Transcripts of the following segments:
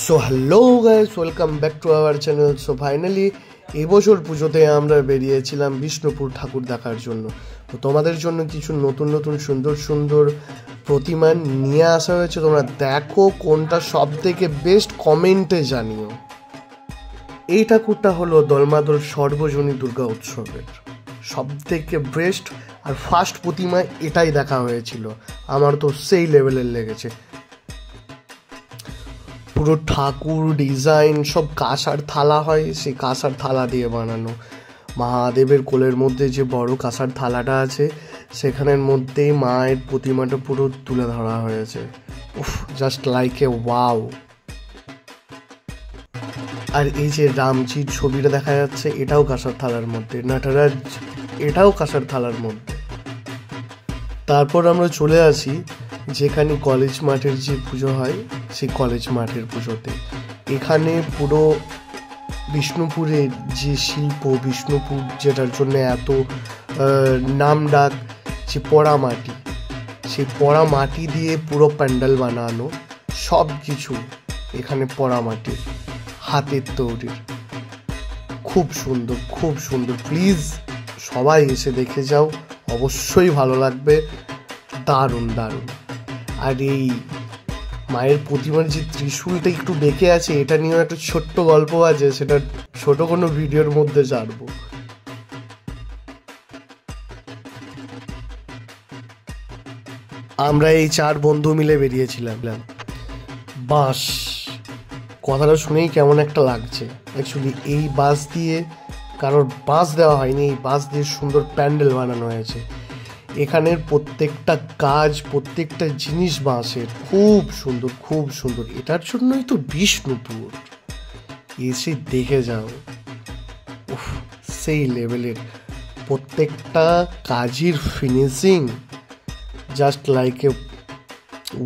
So hello guys, welcome back to our channel. So finally এবছর পুজোতে আমরা বেরিয়েছিলাম বিষ্ণুপুর ঠাকুর দেখার জন্য। তো তোমাদের জন্য কিছু নতুন নতুন সুন্দর সুন্দর প্রতিমা নিয়ে আসা হয়েছে। তোমরা দেখো কোনটা সব থেকে বেস্ট, কমেন্টে জানিও। এই ঠাকুরটা হলো দলমাদল সর্বজনী দুর্গা উৎসবের সব থেকে বেস্ট আর ফার্স্ট প্রতিমা এটাই দেখা হয়েছিল। আমার তো সেই লেভেলের লেগেছে। পুরো ঠাকুর ডিজাইন সব কাঁসার থালা হয়, সেই কাঁসার থালা দিয়ে বানানো। মহাদেবের কোলের মধ্যে যে বড় কাঁসার থালাটা আছে সেখানের মধ্যেই মায়ের প্রতিমাটা পুরো তুলে ধরা হয়েছে। উফ, জাস্ট লাইক এ ওয়াও। আর এই যে রামজির ছবিটা দেখা যাচ্ছে এটাও কাঁসার থালার মধ্যে, নটরাজ এটাও কাঁসার থালার মধ্যে। তারপর আমরা চলে আসি যেখানে কলেজ মাঠের যে পুজো হয় সেই কলেজ মাঠের পুজোতে। এখানে পুরো বিষ্ণুপুরের যে শিল্প, বিষ্ণুপুর যেটার জন্য এত নাম ডাক, যে পোড়া মাটি, সেই পোড়া মাটি দিয়ে পুরো প্যান্ডেল বানানো, সব কিছু এখানে পোড়া মাটির, হাতের তৈরির। খুব সুন্দর, খুব সুন্দর। প্লিজ সবাই এসে দেখে যাও, অবশ্যই ভালো লাগবে। দারুণ দারুণ। আর এই মায়ের প্রতিমার যে ত্রিশূলটা একটু বেঁকে আছে, এটা নিয়েও একটা ছোট্ট গল্প আছে, সেটা ছোট কোনো ভিডিওর মধ্যে জানবো। আমরা এই 4 বন্ধু মিলে বেরিয়েছিলাম। বাস, কথাটা শুনেই কেমন একটা লাগছে। অ্যাকচুয়ালি এই বাস দিয়ে, কারোর বাস দেওয়া হয়নি, এই বাস দিয়ে সুন্দর প্যান্ডেল বানানো হয়েছে। এখানের প্রত্যেকটা কাজ, প্রত্যেকটা জিনিস বাঁশের, খুব সুন্দর, খুব সুন্দর। এটার জন্যই তো বিষ্ণুপুর, এসে দেখে যাও। উফ, সেই লেভেলের প্রত্যেকটা কাজের ফিনিশিং, just like a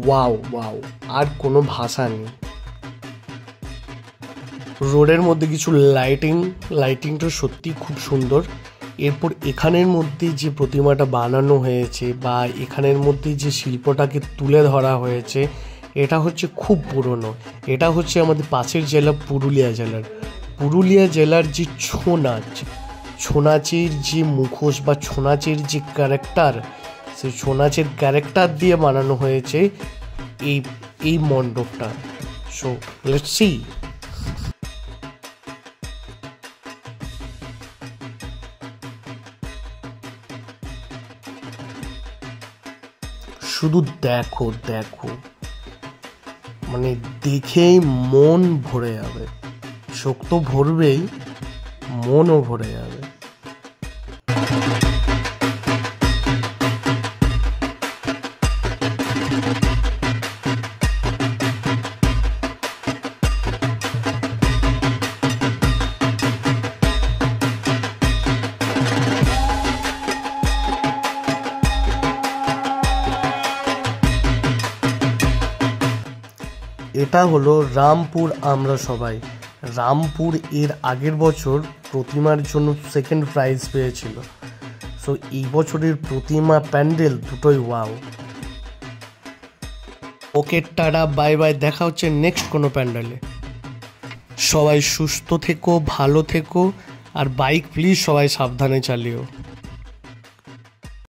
wow wow. আর কোনো ভাষা নেই। রোডের মধ্যে কিছু লাইটিংটা সত্যি খুব সুন্দর। এরপর এখানের মধ্যে যে প্রতিমাটা বানানো হয়েছে বা এখানের মধ্যে যে শিল্পটাকে তুলে ধরা হয়েছে, এটা হচ্ছে খুব পুরনো। এটা হচ্ছে আমাদের পাশের জেলা পুরুলিয়া জেলার যে ছৌ যে মুখোশ বা ছৌ নাচের যে ক্যারেক্টার, সেই ছৌ নাচের ক্যারেক্টার দিয়ে বানানো হয়েছে এই মণ্ডপটা। So let's see. শুধু দেখো দেখো, মানে দেখেই মন ভরে যাবে। চোখ তো ভরবেই, মনও ভরে যাবে। এটা হলো রামপুর। আমরা সবাই রামপুর এর আগের বছর প্রতিমার জন্য সেকেন্ড প্রাইজ পেয়েছিল। সো এই বছরের প্রতিমা, প্যান্ডেল দুটোই ওয়াও। ওকে, টাটা, বাই বাই, দেখা হচ্ছে নেক্সট কোনো প্যান্ডেলে। সবাই সুস্থ থেকো, ভালো থেকো, আর বাইক প্লিজ সবাই সাবধানে চালিও।